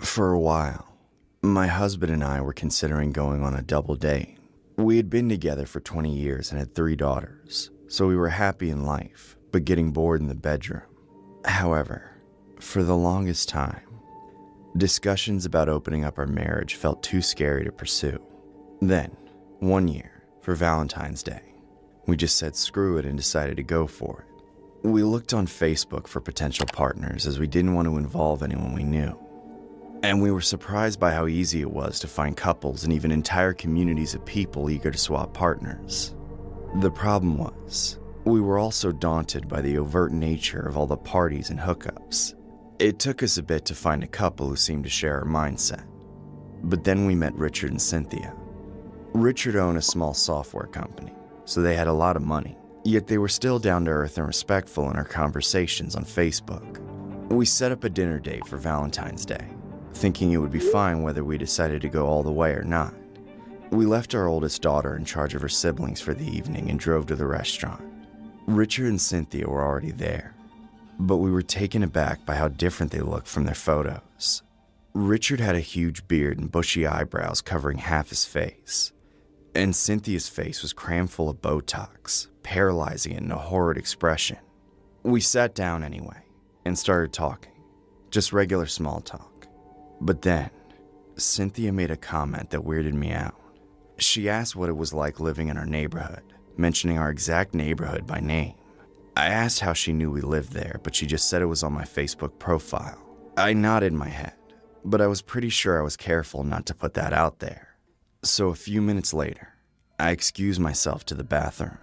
For a while, my husband and I were considering going on a double date. We had been together for 20 years and had 3 daughters, so we were happy in life, but getting bored in the bedroom. However, for the longest time, discussions about opening up our marriage felt too scary to pursue. Then, one year, for Valentine's Day, we just said screw it and decided to go for it. We looked on Facebook for potential partners as we didn't want to involve anyone we knew. And we were surprised by how easy it was to find couples and even entire communities of people eager to swap partners. The problem was, we were also daunted by the overt nature of all the parties and hookups. It took us a bit to find a couple who seemed to share our mindset. But then we met Richard and Cynthia. Richard owned a small software company, so they had a lot of money, yet they were still down to earth and respectful in our conversations on Facebook. We set up a dinner date for Valentine's Day, thinking it would be fine whether we decided to go all the way or not. We left our oldest daughter in charge of her siblings for the evening and drove to the restaurant. Richard and Cynthia were already there, but we were taken aback by how different they looked from their photos. Richard had a huge beard and bushy eyebrows covering half his face, and Cynthia's face was crammed full of Botox, paralyzing it in a horrid expression. We sat down anyway and started talking, just regular small talk. But then, Cynthia made a comment that weirded me out. She asked what it was like living in our neighborhood, mentioning our exact neighborhood by name. I asked how she knew we lived there, but she just said it was on my Facebook profile. I nodded my head, but I was pretty sure I was careful not to put that out there. So a few minutes later, I excused myself to the bathroom.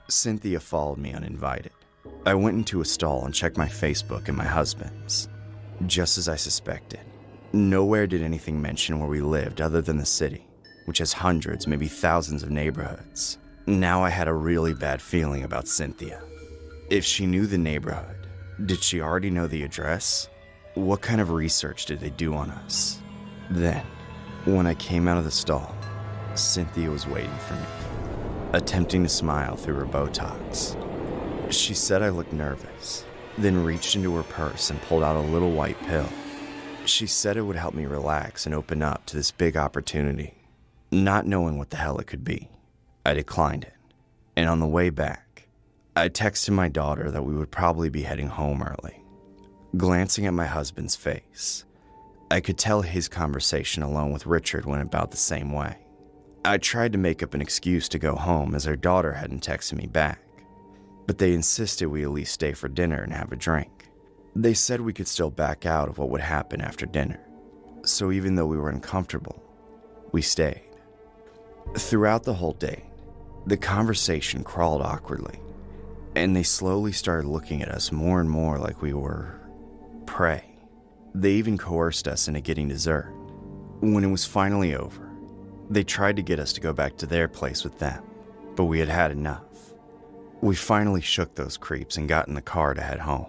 Cynthia followed me uninvited. I went into a stall and checked my Facebook and my husband's. Just as I suspected, nowhere did anything mention where we lived other than the city, which has hundreds, maybe thousands of neighborhoods. Now I had a really bad feeling about Cynthia. If she knew the neighborhood, did she already know the address? What kind of research did they do on us? Then, when I came out of the stall, Cynthia was waiting for me, attempting to smile through her Botox. She said I looked nervous, then reached into her purse and pulled out a little white pill. She said it would help me relax and open up to this big opportunity. Not knowing what the hell it could be, I declined it. And on the way back, I texted my daughter that we would probably be heading home early. Glancing at my husband's face, I could tell his conversation alone with Richard went about the same way. I tried to make up an excuse to go home as our daughter hadn't texted me back, but they insisted we at least stay for dinner and have a drink. They said we could still back out of what would happen after dinner, so even though we were uncomfortable, we stayed. Throughout the whole date, the conversation crawled awkwardly, and they slowly started looking at us more and more like we were prey. They even coerced us into getting dessert. When it was finally over, they tried to get us to go back to their place with them, but we had had enough. We finally shook those creeps and got in the car to head home.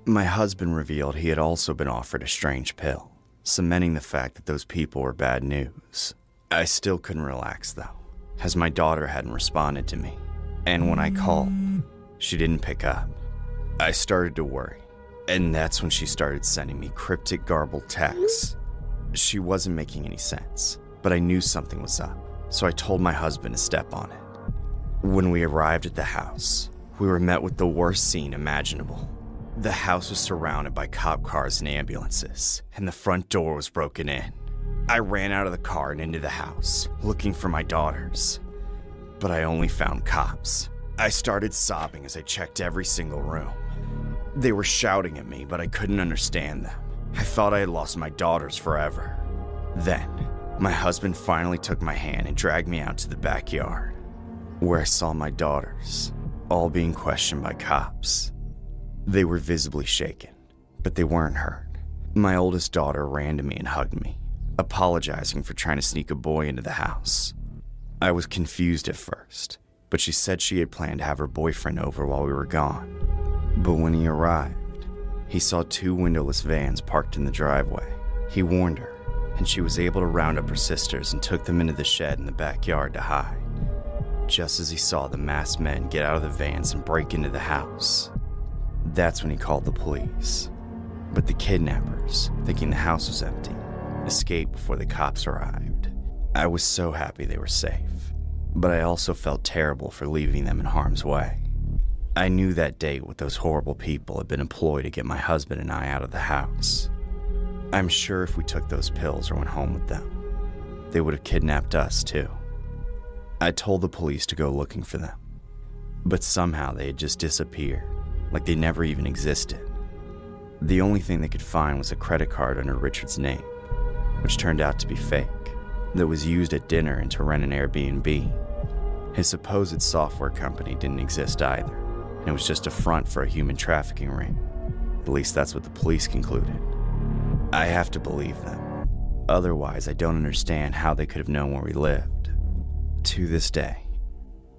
My husband revealed he had also been offered a strange pill, cementing the fact that those people were bad news. I still couldn't relax though, as my daughter hadn't responded to me, and when I called, she didn't pick up. I started to worry, and that's when she started sending me cryptic, garbled texts. She wasn't making any sense, but I knew something was up, so I told my husband to step on it. When we arrived at the house, we were met with the worst scene imaginable. The house was surrounded by cop cars and ambulances, and the front door was broken in. I ran out of the car and into the house, looking for my daughters, but I only found cops. I started sobbing as I checked every single room. They were shouting at me, but I couldn't understand them. I thought I had lost my daughters forever. Then, my husband finally took my hand and dragged me out to the backyard, where I saw my daughters, all being questioned by cops. They were visibly shaken, but they weren't hurt. My oldest daughter ran to me and hugged me, apologizing for trying to sneak a boy into the house. I was confused at first, but she said she had planned to have her boyfriend over while we were gone. But when he arrived, he saw 2 windowless vans parked in the driveway. He warned her, and she was able to round up her sisters and took them into the shed in the backyard to hide. Just as he saw the masked men get out of the vans and break into the house, that's when he called the police. But the kidnappers, thinking the house was empty, escape before the cops arrived. I was so happy they were safe, but I also felt terrible for leaving them in harm's way. I knew that date with those horrible people had been a ploy to get my husband and I out of the house. I'm sure if we took those pills or went home with them, they would have kidnapped us too. I told the police to go looking for them, but somehow they had just disappeared, like they never even existed. The only thing they could find was a credit card under Richard's name, which turned out to be fake, that was used at dinner and to rent an Airbnb. His supposed software company didn't exist either, and it was just a front for a human trafficking ring. At least that's what the police concluded. I have to believe them. Otherwise, I don't understand how they could have known where we lived. To this day,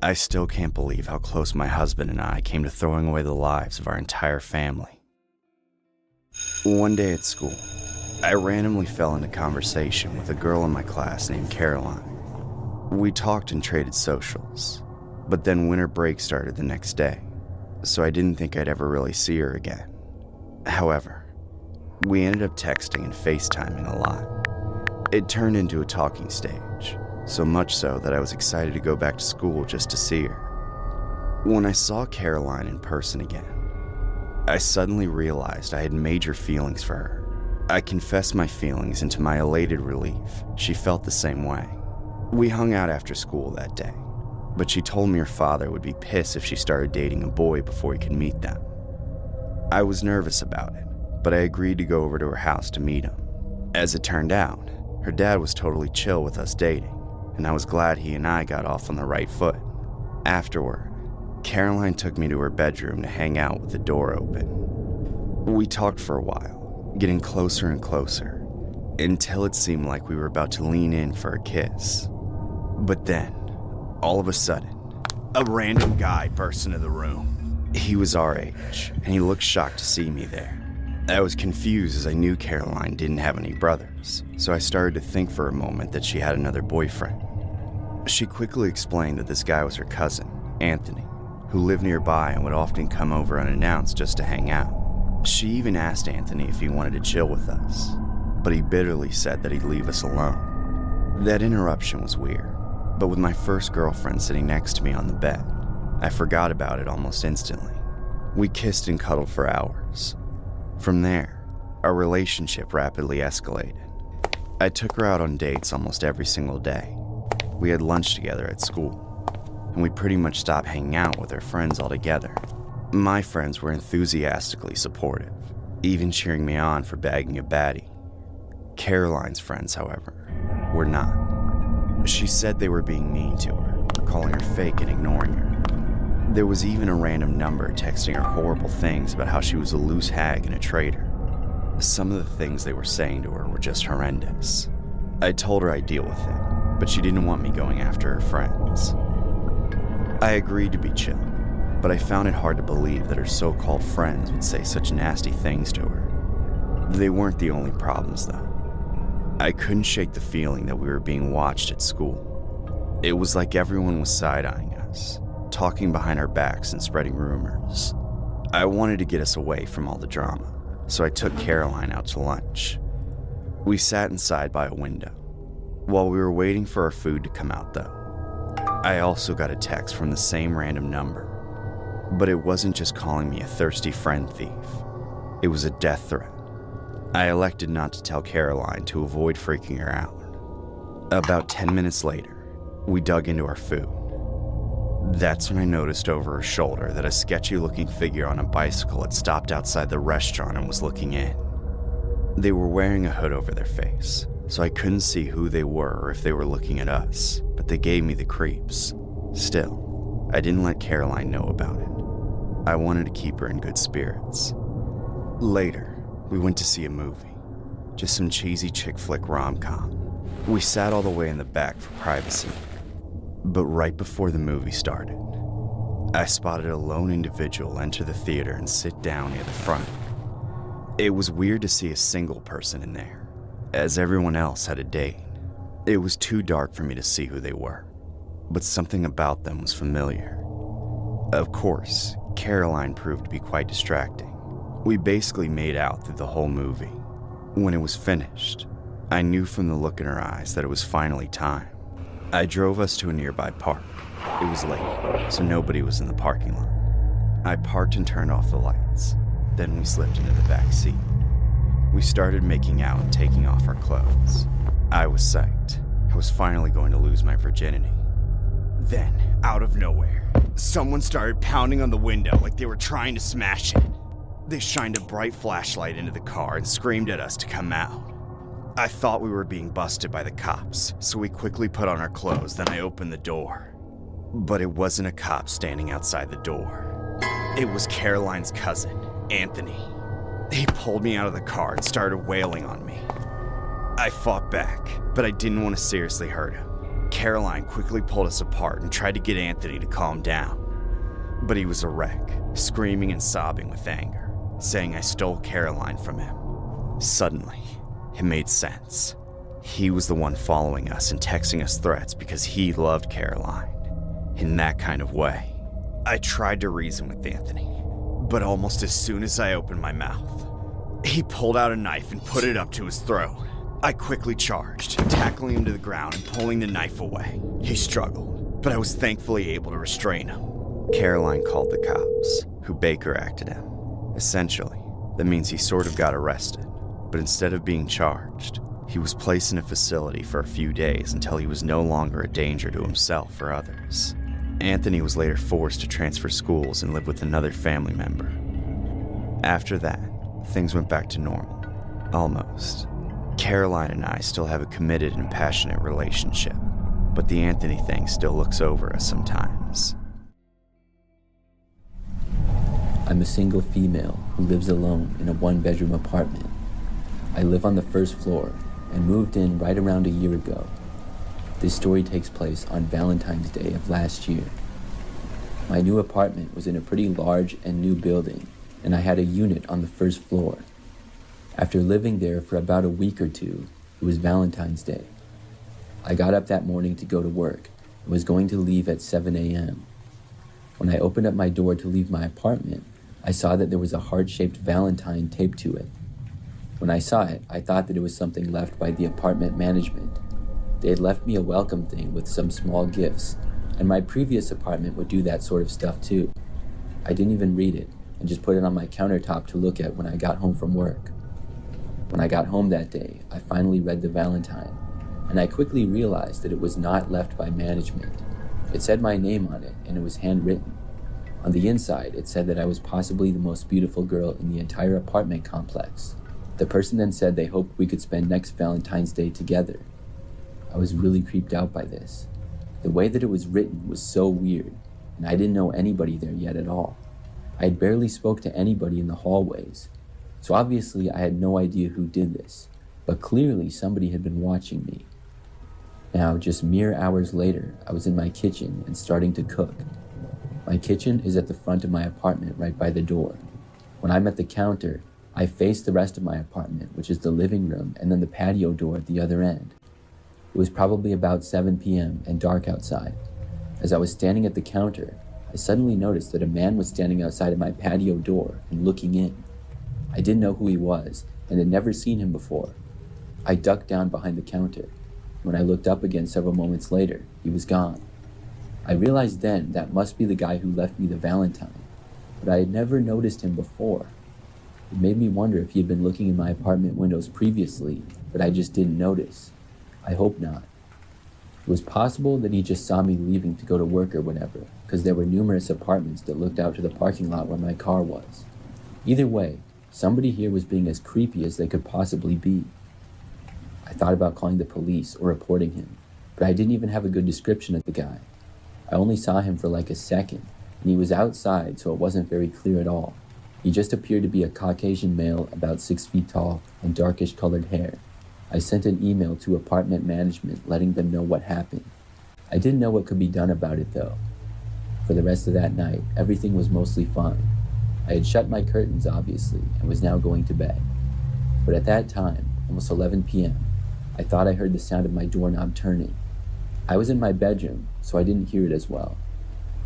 I still can't believe how close my husband and I came to throwing away the lives of our entire family. One day at school, I randomly fell into conversation with a girl in my class named Caroline. We talked and traded socials, but then winter break started the next day, so I didn't think I'd ever really see her again. However, we ended up texting and FaceTiming a lot. It turned into a talking stage, so much so that I was excited to go back to school just to see her. When I saw Caroline in person again, I suddenly realized I had major feelings for her. I confessed my feelings, and to my elated relief, she felt the same way. We hung out after school that day, but she told me her father would be pissed if she started dating a boy before he could meet them. I was nervous about it, but I agreed to go over to her house to meet him. As it turned out, her dad was totally chill with us dating, and I was glad he and I got off on the right foot. Afterward, Caroline took me to her bedroom to hang out with the door open. We talked for a while, getting closer and closer, until it seemed like we were about to lean in for a kiss. But then, all of a sudden, a random guy burst into the room. He was our age, and he looked shocked to see me there. I was confused as I knew Caroline didn't have any brothers, so I started to think for a moment that she had another boyfriend. She quickly explained that this guy was her cousin, Anthony, who lived nearby and would often come over unannounced just to hang out. She even asked Anthony if he wanted to chill with us, but he bitterly said that he'd leave us alone. That interruption was weird, but with my first girlfriend sitting next to me on the bed, I forgot about it almost instantly. We kissed and cuddled for hours. From there, our relationship rapidly escalated. I took her out on dates almost every single day. We had lunch together at school, and we pretty much stopped hanging out with her friends altogether. My friends were enthusiastically supportive, even cheering me on for bagging a baddie. Caroline's friends, however, were not. She said they were being mean to her, calling her fake and ignoring her. There was even a random number texting her horrible things about how she was a loose hag and a traitor. Some of the things they were saying to her were just horrendous. I told her I'd deal with it, but she didn't want me going after her friends. I agreed to be chill, but I found it hard to believe that her so-called friends would say such nasty things to her. They weren't the only problems, though. I couldn't shake the feeling that we were being watched at school. It was like everyone was side-eyeing us, talking behind our backs and spreading rumors. I wanted to get us away from all the drama, so I took Caroline out to lunch. We sat inside by a window. While we were waiting for our food to come out, though, I also got a text from the same random number. But it wasn't just calling me a thirsty friend thief. It was a death threat. I elected not to tell Caroline to avoid freaking her out. About 10 minutes later, we dug into our food. That's when I noticed over her shoulder that a sketchy-looking figure on a bicycle had stopped outside the restaurant and was looking in. They were wearing a hood over their face, so I couldn't see who they were or if they were looking at us, but they gave me the creeps. Still, I didn't let Caroline know about it. I wanted to keep her in good spirits. Later, we went to see a movie. Just some cheesy chick flick rom-com. We sat all the way in the back for privacy. But right before the movie started, I spotted a lone individual enter the theater and sit down near the front. It was weird to see a single person in there, as everyone else had a date. It was too dark for me to see who they were, but something about them was familiar. Of course, Caroline proved to be quite distracting. We basically made out through the whole movie. When it was finished, I knew from the look in her eyes that it was finally time. I drove us to a nearby park. It was late, so nobody was in the parking lot. I parked and turned off the lights. Then we slipped into the back seat. We started making out and taking off our clothes. I was psyched. I was finally going to lose my virginity. Then, out of nowhere, someone started pounding on the window like they were trying to smash it. They shined a bright flashlight into the car and screamed at us to come out. I thought we were being busted by the cops, so we quickly put on our clothes, then I opened the door. But it wasn't a cop standing outside the door. It was Caroline's cousin, Anthony. He pulled me out of the car and started wailing on me. I fought back, but I didn't want to seriously hurt him. Caroline quickly pulled us apart and tried to get Anthony to calm down. But he was a wreck, screaming and sobbing with anger, saying I stole Caroline from him. Suddenly, it made sense. He was the one following us and texting us threats because he loved Caroline. In that kind of way. I tried to reason with Anthony, but almost as soon as I opened my mouth, he pulled out a knife and put it up to his throat. I quickly charged, tackling him to the ground and pulling the knife away. He struggled, but I was thankfully able to restrain him. Caroline called the cops, who Baker acted him. Essentially, that means he sort of got arrested, but instead of being charged, he was placed in a facility for a few days until he was no longer a danger to himself or others. Anthony was later forced to transfer schools and live with another family member. After that, things went back to normal. Almost. Caroline and I still have a committed and passionate relationship, but the Anthony thing still looks over us sometimes. I'm a single female who lives alone in a one-bedroom apartment. I live on the first floor and moved in right around a year ago. This story takes place on Valentine's Day of last year. My new apartment was in a pretty large and new building, and I had a unit on the first floor. After living there for about a week or two, it was Valentine's Day. I got up that morning to go to work and was going to leave at 7 a.m. When I opened up my door to leave my apartment, I saw that there was a heart-shaped Valentine taped to it. When I saw it, I thought that it was something left by the apartment management. They had left me a welcome thing with some small gifts, and my previous apartment would do that sort of stuff too. I didn't even read it, and just put it on my countertop to look at when I got home from work. When I got home that day, I finally read the Valentine, and I quickly realized that it was not left by management. It said my name on it, and it was handwritten. On the inside, it said that I was possibly the most beautiful girl in the entire apartment complex. The person then said they hoped we could spend next Valentine's Day together. I was really creeped out by this. The way that it was written was so weird, and I didn't know anybody there yet at all. I had barely spoke to anybody in the hallways, so obviously I had no idea who did this, but clearly somebody had been watching me. Now, just mere hours later, I was in my kitchen and starting to cook. My kitchen is at the front of my apartment right by the door. When I'm at the counter, I face the rest of my apartment, which is the living room and then the patio door at the other end. It was probably about 7 p.m. and dark outside. As I was standing at the counter, I suddenly noticed that a man was standing outside of my patio door and looking in. I didn't know who he was and had never seen him before. I ducked down behind the counter. When I looked up again several moments later, he was gone. I realized then that must be the guy who left me the Valentine, but I had never noticed him before. It made me wonder if he had been looking in my apartment windows previously, but I just didn't notice. I hope not. It was possible that he just saw me leaving to go to work or whatever, because there were numerous apartments that looked out to the parking lot where my car was. Either way, somebody here was being as creepy as they could possibly be. I thought about calling the police or reporting him, but I didn't even have a good description of the guy. I only saw him for like a second, and he was outside, so it wasn't very clear at all. He just appeared to be a Caucasian male, about 6 feet tall, and darkish colored hair. I sent an email to apartment management letting them know what happened. I didn't know what could be done about it though. For the rest of that night, everything was mostly fine. I had shut my curtains, obviously, and was now going to bed. But at that time, almost 11 p.m., I thought I heard the sound of my doorknob turning. I was in my bedroom, so I didn't hear it as well.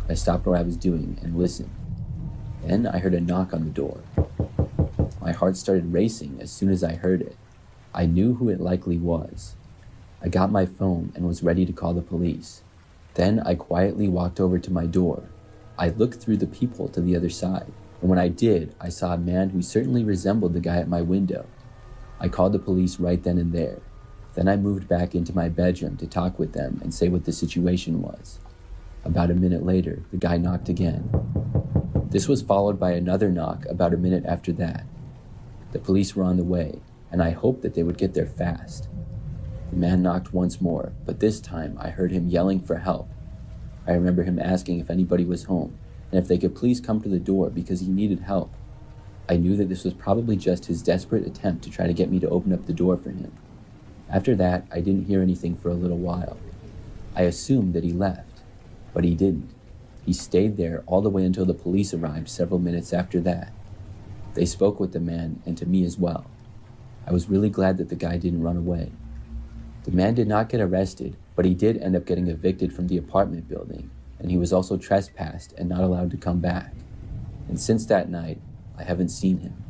I stopped what I was doing and listened. Then I heard a knock on the door. My heart started racing as soon as I heard it. I knew who it likely was. I got my phone and was ready to call the police. Then I quietly walked over to my door. I looked through the peephole to the other side, and when I did, I saw a man who certainly resembled the guy at my window. I called the police right then and there. Then I moved back into my bedroom to talk with them and say what the situation was. About a minute later, the guy knocked again. This was followed by another knock about a minute after that. The police were on the way, and I hoped that they would get there fast. The man knocked once more, but this time I heard him yelling for help. I remember him asking if anybody was home, and if they could please come to the door because he needed help. I knew that this was probably just his desperate attempt to try to get me to open up the door for him. After that, I didn't hear anything for a little while. I assumed that he left, but he didn't. He stayed there all the way until the police arrived several minutes after that. They spoke with the man and to me as well. I was really glad that the guy didn't run away. The man did not get arrested, but he did end up getting evicted from the apartment building, and he was also trespassed and not allowed to come back. And since that night, I haven't seen him.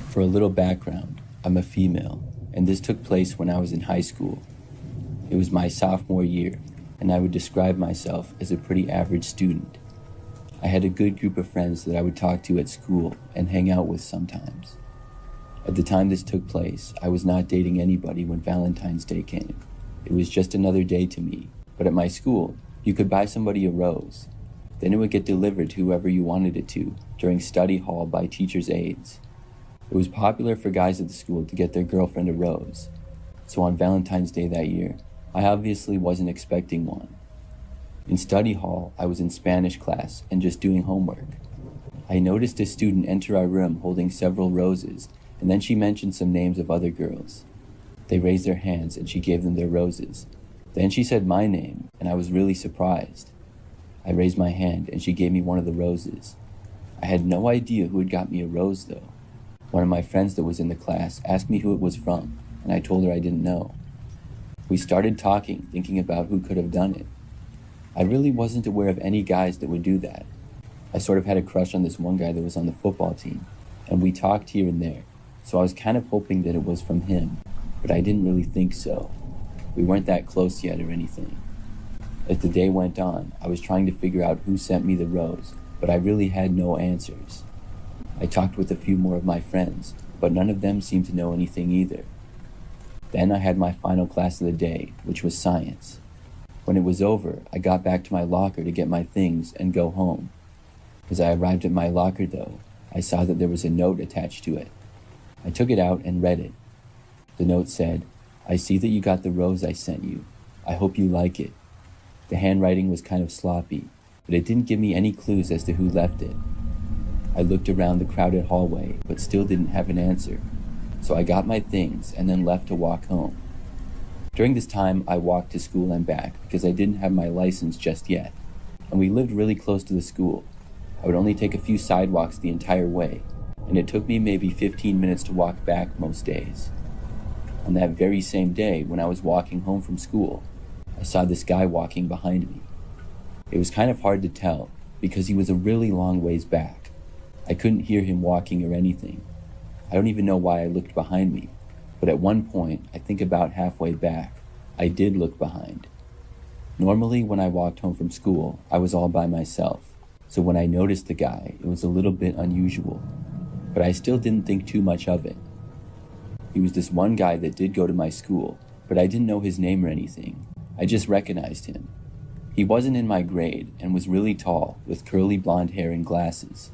For a little background, I'm a female, and this took place when I was in high school. It was my sophomore year, and I would describe myself as a pretty average student. I had a good group of friends that I would talk to at school and hang out with sometimes. At the time this took place, I was not dating anybody when Valentine's Day came. It was just another day to me, but at my school, you could buy somebody a rose. Then it would get delivered to whoever you wanted it to during study hall by teachers' aides. It was popular for guys at the school to get their girlfriend a rose. So on Valentine's Day that year, I obviously wasn't expecting one. In study hall, I was in Spanish class and just doing homework. I noticed a student enter our room holding several roses, and then she mentioned some names of other girls. They raised their hands and she gave them their roses. Then she said my name, and I was really surprised. I raised my hand and she gave me one of the roses. I had no idea who had got me a rose though. One of my friends that was in the class asked me who it was from, and I told her I didn't know. We started talking, thinking about who could have done it. I really wasn't aware of any guys that would do that. I sort of had a crush on this one guy that was on the football team, and we talked here and there, so I was kind of hoping that it was from him, but I didn't really think so. We weren't that close yet or anything. As the day went on, I was trying to figure out who sent me the rose, but I really had no answers. I talked with a few more of my friends, but none of them seemed to know anything either. Then I had my final class of the day, which was science. When it was over, I got back to my locker to get my things and go home. As I arrived at my locker though, I saw that there was a note attached to it. I took it out and read it. The note said, "I see that you got the rose I sent you. I hope you like it." The handwriting was kind of sloppy, but it didn't give me any clues as to who left it. I looked around the crowded hallway, but still didn't have an answer. So I got my things and then left to walk home. During this time, I walked to school and back because I didn't have my license just yet, and we lived really close to the school. I would only take a few sidewalks the entire way, and it took me maybe 15 minutes to walk back most days. On that very same day, when I was walking home from school, I saw this guy walking behind me. It was kind of hard to tell because he was a really long ways back. I couldn't hear him walking or anything. I don't even know why I looked behind me, but at one point, I think about halfway back, I did look behind. Normally, when I walked home from school, I was all by myself, so when I noticed the guy, it was a little bit unusual, but I still didn't think too much of it. He was this one guy that did go to my school, but I didn't know his name or anything. I just recognized him. He wasn't in my grade and was really tall, with curly blonde hair and glasses.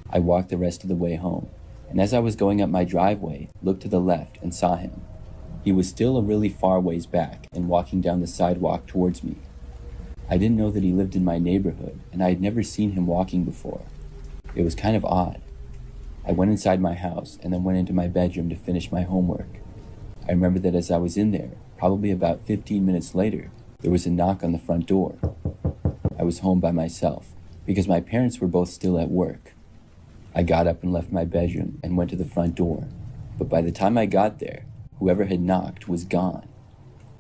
I walked the rest of the way home, and as I was going up my driveway, looked to the left and saw him. He was still a really far ways back and walking down the sidewalk towards me. I didn't know that he lived in my neighborhood, and I had never seen him walking before. It was kind of odd. I went inside my house and then went into my bedroom to finish my homework. I remember that as I was in there, probably about 15 minutes later, there was a knock on the front door. I was home by myself because my parents were both still at work. I got up and left my bedroom and went to the front door, but by the time I got there, whoever had knocked was gone.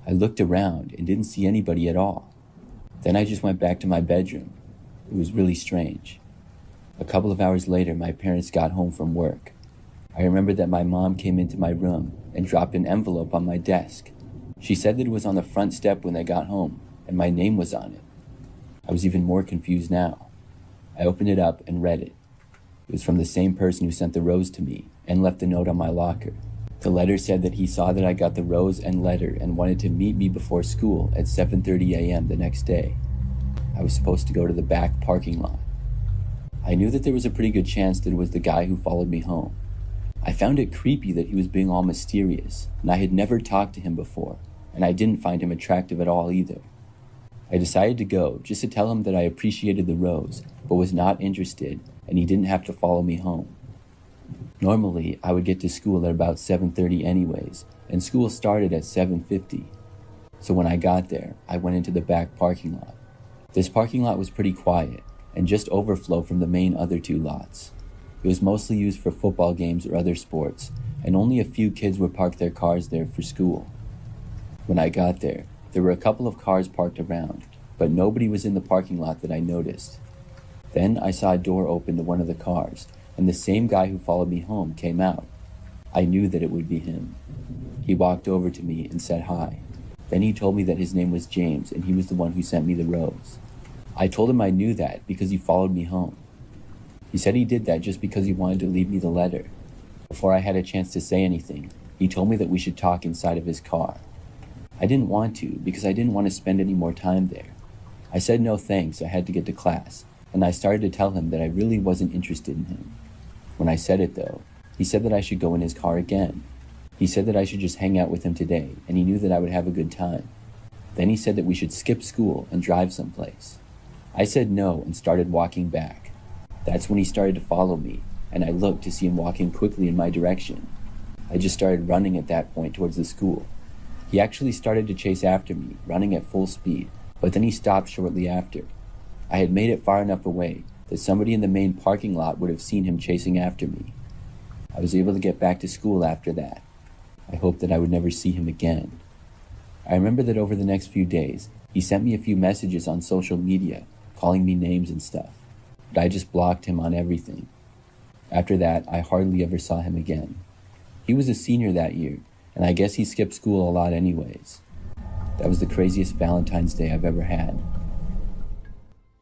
I looked around and didn't see anybody at all. Then I just went back to my bedroom. It was really strange. A couple of hours later, my parents got home from work. I remember that my mom came into my room and dropped an envelope on my desk. She said that it was on the front step when they got home, and my name was on it. I was even more confused now. I opened it up and read it. It was from the same person who sent the rose to me and left a note on my locker. The letter said that he saw that I got the rose and letter and wanted to meet me before school at 7:30 a.m. the next day. I was supposed to go to the back parking lot. I knew that there was a pretty good chance that it was the guy who followed me home. I found it creepy that he was being all mysterious, and I had never talked to him before, and I didn't find him attractive at all either. I decided to go just to tell him that I appreciated the rose, but was not interested, and he didn't have to follow me home. Normally, I would get to school at about 7:30 anyways, and school started at 7:50. So when I got there, I went into the back parking lot. This parking lot was pretty quiet, and just overflow from the main other two lots. It was mostly used for football games or other sports, and only a few kids would park their cars there for school. When I got there were a couple of cars parked around, but nobody was in the parking lot that I noticed. Then I saw a door open to one of the cars, and the same guy who followed me home came out. I knew that it would be him. He walked over to me and said hi. Then he told me that his name was James, and he was the one who sent me the rose. I told him I knew that because he followed me home. He said he did that just because he wanted to leave me the letter. Before I had a chance to say anything, he told me that we should talk inside of his car. I didn't want to because I didn't want to spend any more time there. I said no thanks, I had to get to class, and I started to tell him that I really wasn't interested in him. When I said it though, he said that I should go in his car again. He said that I should just hang out with him today, and he knew that I would have a good time. Then he said that we should skip school and drive someplace. I said no and started walking back. That's when he started to follow me, and I looked to see him walking quickly in my direction. I just started running at that point towards the school. He actually started to chase after me, running at full speed, but then he stopped shortly after. I had made it far enough away that somebody in the main parking lot would have seen him chasing after me. I was able to get back to school after that. I hoped that I would never see him again. I remember that over the next few days, he sent me a few messages on social media, calling me names and stuff, but I just blocked him on everything. After that, I hardly ever saw him again. He was a senior that year, and I guess he skipped school a lot anyways. That was the craziest Valentine's Day I've ever had.